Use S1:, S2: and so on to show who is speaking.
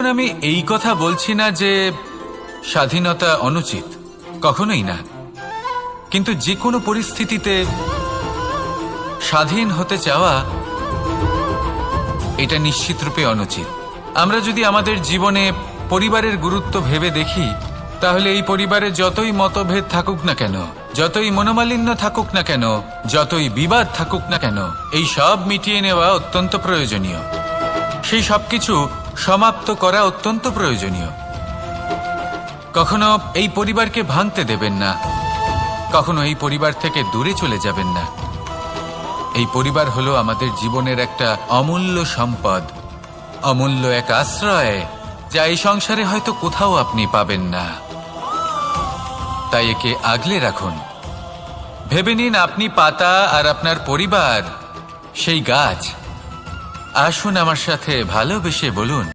S1: আমি এই কথা বলছি না যে স্বাধীনতা অনুচিত, কখনোই না। কিন্তু যে কোনো পরিস্থিতিতে স্বাধীন হতে চাওয়া এটা নিশ্চিতরূপে অনুচিত। আমরা যদি আমাদের জীবনে পরিবারের গুরুত্ব ভেবে দেখি, তাহলে এই পরিবারে যতই মতভেদ থাকুক না কেন, যতই মনোমালিন্য থাকুক না কেন, যতই বিবাদ থাকুক না কেন, এই সব মিটিয়ে নেওয়া অত্যন্ত প্রয়োজনীয়। সেই সবকিছু সমাপ্ত করা অত্যন্ত প্রয়োজনীয়। কখনো এই পরিবারকে ভাঙতে দেবেন না, কখনো এই পরিবার থেকে দূরে চলে যাবেন না। এই পরিবার হলো আমাদের জীবনের একটা অমূল্য সম্পদ, অমূল্য এক আশ্রয়, যা এই সংসারে হয়তো কোথাও আপনি পাবেন না। তাই একে আগলে রাখুন। ভেবে নিন আপনি পাতা আর আপনার পরিবার সেই গাছ। আসুন আমার সাথে ভালোবেসে বলুন,